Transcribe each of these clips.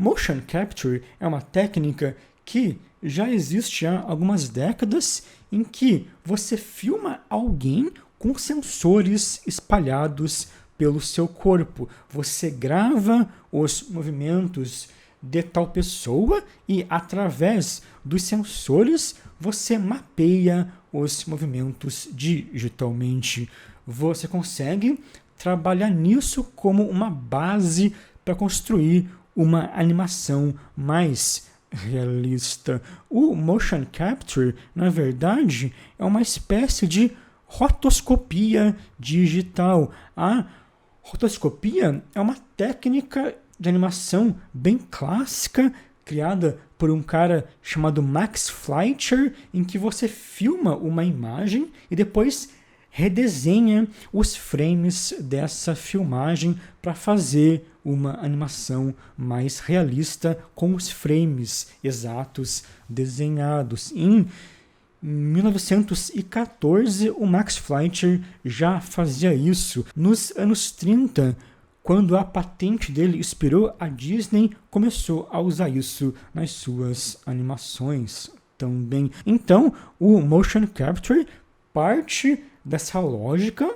Motion Capture é uma técnica que já existe há algumas décadas em que você filma alguém com sensores espalhados pelo seu corpo. Você grava os movimentos de tal pessoa e, através dos sensores, você mapeia os movimentos digitalmente. Você consegue trabalhar nisso como uma base para construir uma animação mais realista. O motion capture, na verdade, é uma espécie de rotoscopia digital. A rotoscopia é uma técnica de animação bem clássica, criada por um cara chamado Max Fleischer, em que você filma uma imagem e depois redesenha os frames dessa filmagem para fazer uma animação mais realista com os frames exatos desenhados. Em 1914, o Max Fleischer já fazia isso. Nos anos 30, quando a patente dele expirou, a Disney começou a usar isso nas suas animações também. Então, o motion capture parte dessa lógica,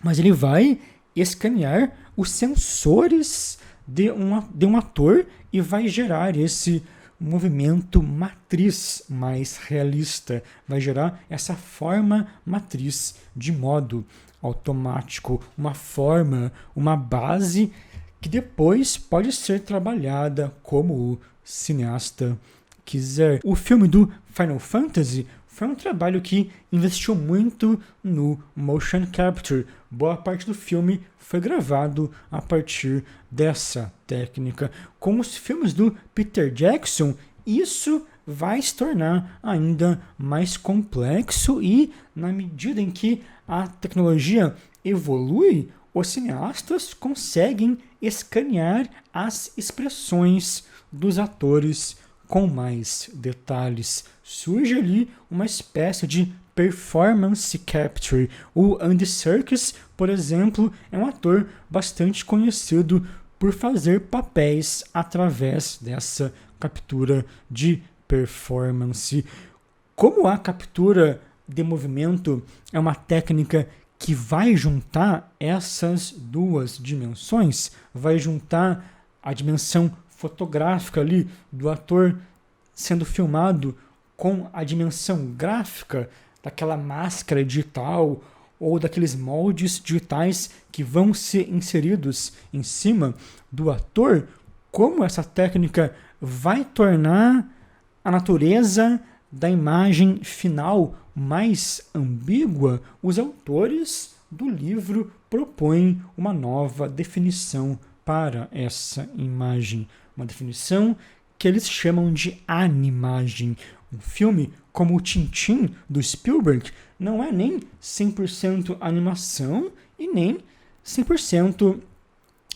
mas ele vai escanear os sensores de um ator e vai gerar esse movimento matriz mais realista, vai gerar essa forma matriz de modo automático, uma forma, uma base que depois pode ser trabalhada como o cineasta quiser. O filme do Final Fantasy foi um trabalho que investiu muito no motion capture. Boa parte do filme foi gravado a partir dessa técnica. Com os filmes do Peter Jackson, isso vai se tornar ainda mais complexo e, na medida em que a tecnologia evolui, os cineastas conseguem escanear as expressões dos atores com mais detalhes. Surge ali uma espécie de performance capture. O Andy Serkis, por exemplo, é um ator bastante conhecido por fazer papéis através dessa captura de performance. Como a captura de movimento é uma técnica que vai juntar essas duas dimensões, vai juntar a dimensão fotográfica ali do ator sendo filmado com a dimensão gráfica daquela máscara digital ou daqueles moldes digitais que vão ser inseridos em cima do ator, como essa técnica vai tornar a natureza da imagem final mais ambígua, os autores do livro propõem uma nova definição para essa imagem, uma definição que eles chamam de animagem. Um filme como o Tintin, do Spielberg, não é nem 100% animação e nem 100%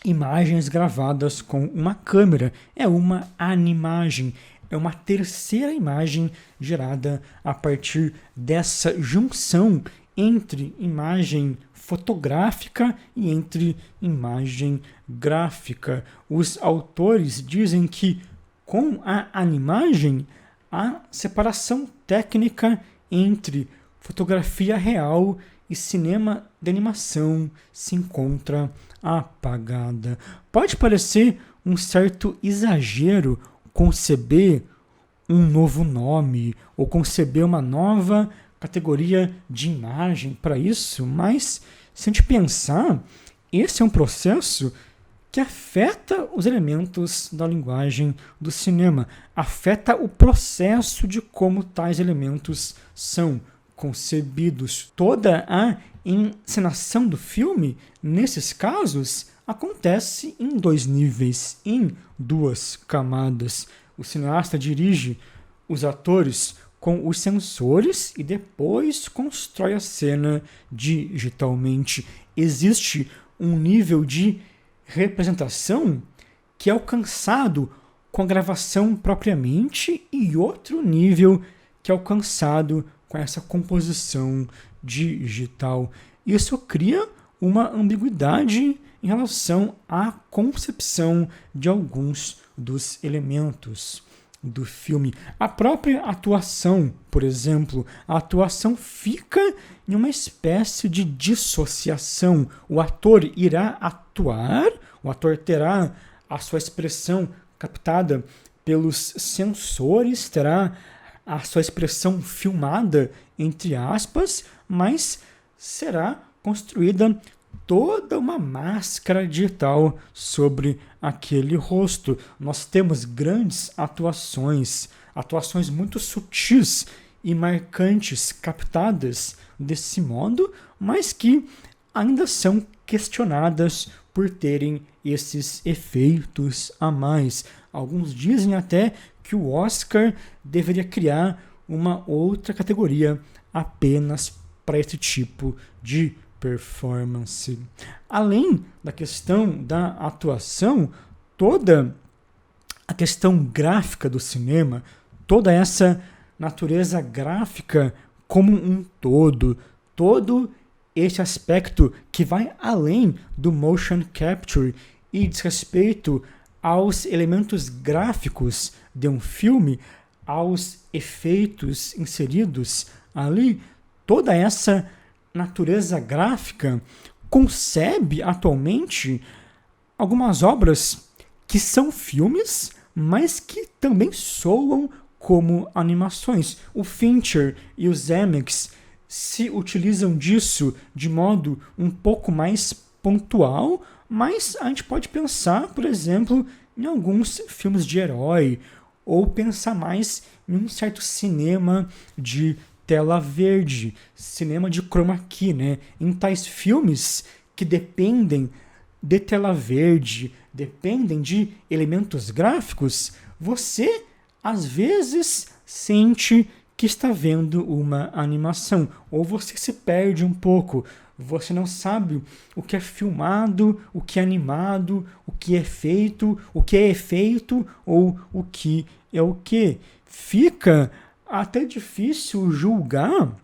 imagens gravadas com uma câmera. É uma animagem, é uma terceira imagem gerada a partir dessa junção entre imagem fotográfica e entre imagem gráfica. Os autores dizem que com a animagem, a separação técnica entre fotografia real e cinema de animação se encontra apagada. Pode parecer um certo exagero conceber um novo nome ou conceber uma nova categoria de imagem para isso, mas se a gente pensar, esse é um processo que afeta os elementos da linguagem do cinema, afeta o processo de como tais elementos são concebidos. Toda a encenação do filme, nesses casos, acontece em dois níveis, em duas camadas. O cineasta dirige os atores com os sensores e depois constrói a cena digitalmente. Existe um nível de representação que é alcançado com a gravação propriamente e outro nível que é alcançado com essa composição digital. Isso cria uma ambiguidade em relação à concepção de alguns dos elementos do filme. A própria atuação, por exemplo, a atuação fica em uma espécie de dissociação. O ator irá atuar, o ator terá a sua expressão captada pelos sensores, terá a sua expressão filmada, entre aspas, mas será construída toda uma máscara digital sobre aquele rosto. Nós temos grandes atuações muito sutis e marcantes captadas desse modo, mas que ainda são questionadas por terem esses efeitos a mais. Alguns dizem até que o Oscar deveria criar uma outra categoria apenas para esse tipo de performance. Além da questão da atuação, toda a questão gráfica do cinema, toda essa natureza gráfica como um todo esse aspecto que vai além do motion capture e diz respeito aos elementos gráficos de um filme, aos efeitos inseridos ali, toda essa natureza gráfica concebe atualmente algumas obras que são filmes, mas que também soam como animações. O Fincher e o Zemeckis se utilizam disso de modo um pouco mais pontual, mas a gente pode pensar, por exemplo, em alguns filmes de herói, ou pensar mais em um certo cinema de tela verde, cinema de chroma key, né? Em tais filmes que dependem de tela verde, dependem de elementos gráficos, você às vezes sente que está vendo uma animação, ou você se perde um pouco, você não sabe o que é filmado, o que é animado, o que é feito, o que é efeito ou o que é o que. Fica até difícil julgar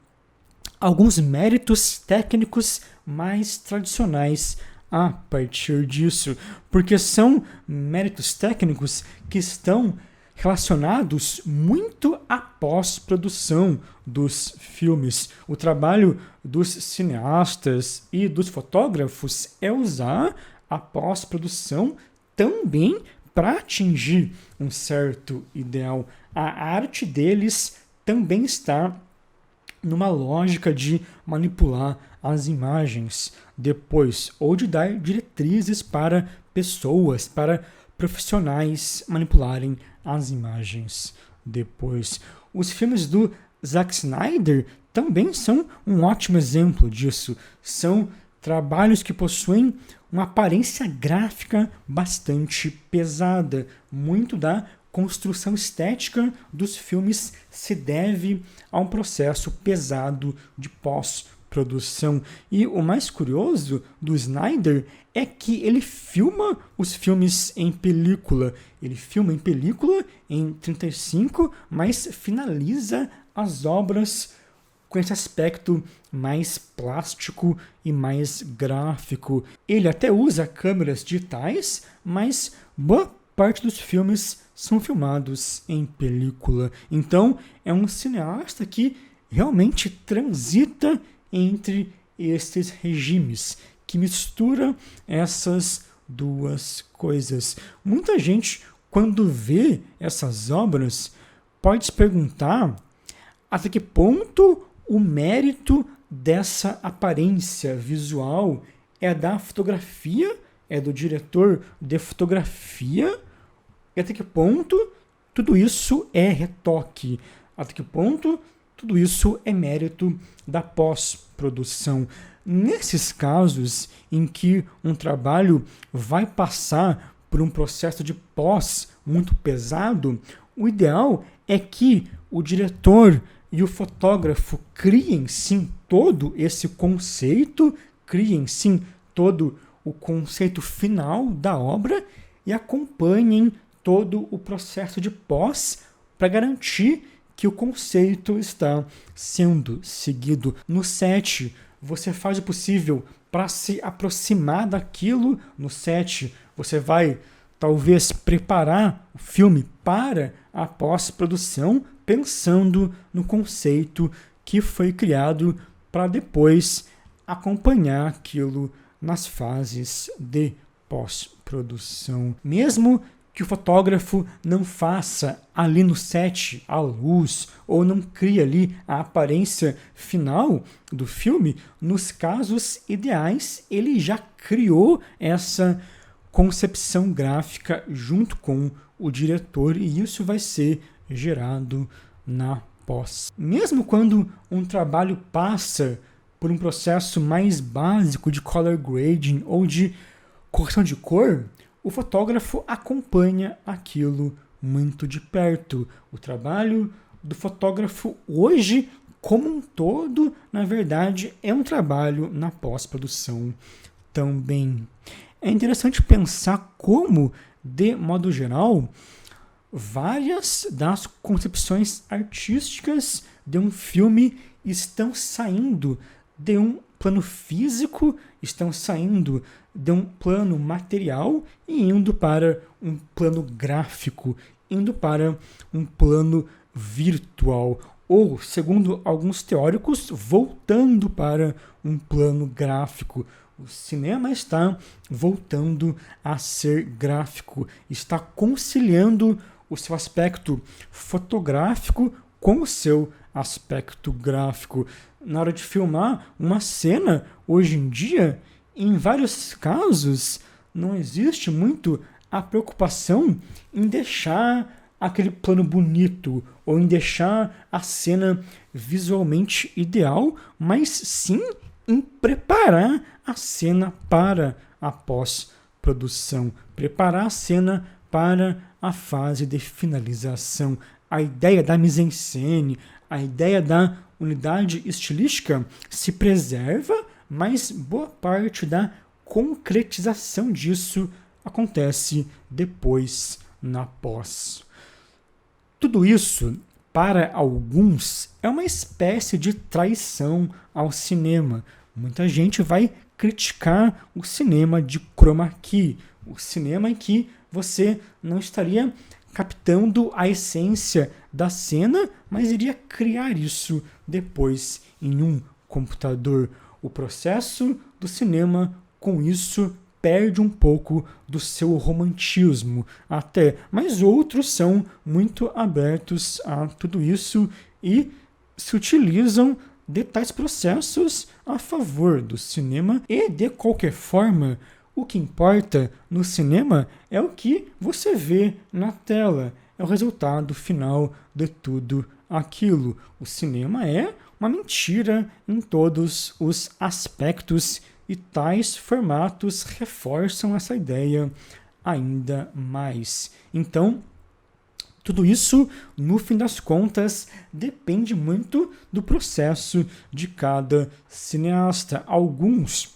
alguns méritos técnicos mais tradicionais a partir disso, porque são méritos técnicos que estão relacionados muito à pós-produção dos filmes. O trabalho dos cineastas e dos fotógrafos é usar a pós-produção também para atingir um certo ideal. A arte deles também está numa lógica de manipular as imagens depois, ou de dar diretrizes para pessoas, para profissionais manipularem as imagens depois. Os filmes do Zack Snyder também são um ótimo exemplo disso. São trabalhos que possuem uma aparência gráfica bastante pesada. Muito da construção estética dos filmes se deve a um processo pesado de pós-produção. E o mais curioso do Snyder é que ele filma os filmes em película. Ele filma em película em 35, mas finaliza as obras com esse aspecto mais plástico e mais gráfico. Ele até usa câmeras digitais, mas boa parte dos filmes são filmados em película. Então, é um cineasta que realmente transita entre esses regimes, que mistura essas duas coisas. Muita gente, quando vê essas obras, pode se perguntar até que ponto o mérito dessa aparência visual é da fotografia, é do diretor de fotografia, e até que ponto tudo isso é retoque, até que ponto tudo isso é mérito da pós-produção. Nesses casos em que um trabalho vai passar por um processo de pós muito pesado, o ideal é que o diretor e o fotógrafo criem sim todo esse conceito, criem sim todo o conceito final da obra e acompanhem todo o processo de pós para garantir que o conceito está sendo seguido. No set você faz o possível para se aproximar daquilo no set. Você vai, talvez, preparar o filme para a pós-produção, pensando no conceito que foi criado para depois acompanhar aquilo nas fases de pós-produção. Mesmo que o fotógrafo não faça ali no set a luz ou não crie ali a aparência final do filme, nos casos ideais ele já criou essa concepção gráfica junto com o diretor e isso vai ser gerado na pós. Mesmo quando um trabalho passa por um processo mais básico de color grading ou de correção de cor, o fotógrafo acompanha aquilo muito de perto. O trabalho do fotógrafo hoje, como um todo, na verdade, é um trabalho na pós-produção também. É interessante pensar como, de modo geral, várias das concepções artísticas de um filme estão saindo de um plano físico, estão saindo de um plano material e indo para um plano gráfico, indo para um plano virtual, ou, segundo alguns teóricos, voltando para um plano gráfico. O cinema está voltando a ser gráfico, está conciliando o seu aspecto fotográfico com o seu aspecto gráfico. Na hora de filmar uma cena, hoje em dia, em vários casos, não existe muito a preocupação em deixar aquele plano bonito ou em deixar a cena visualmente ideal, mas sim em preparar a cena para a pós-produção, preparar a cena para a fase de finalização. A ideia da mise-en-scène, a ideia da unidade estilística se preserva, mas boa parte da concretização disso acontece depois na pós. Tudo isso, para alguns, é uma espécie de traição ao cinema. Muita gente vai criticar o cinema de chroma key, o cinema em que você não estaria captando a essência da cena, mas iria criar isso depois em um computador. O processo do cinema, com isso, perde um pouco do seu romantismo até, mas outros são muito abertos a tudo isso e se utilizam de tais processos a favor do cinema e, de qualquer forma, o que importa no cinema é o que você vê na tela, é o resultado final de tudo aquilo. O cinema é uma mentira em todos os aspectos e tais formatos reforçam essa ideia ainda mais. Então, tudo isso, no fim das contas, depende muito do processo de cada cineasta. Alguns,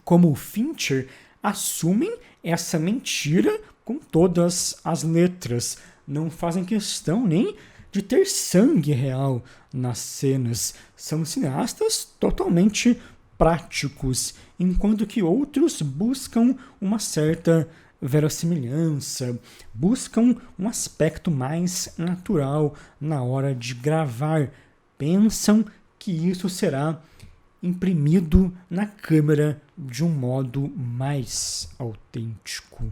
como o Fincher, assumem essa mentira com todas as letras. Não fazem questão nem de ter sangue real nas cenas. São cineastas totalmente práticos, enquanto que outros buscam uma certa verossimilhança, buscam um aspecto mais natural na hora de gravar. Pensam que isso será imprimido na câmera de um modo mais autêntico.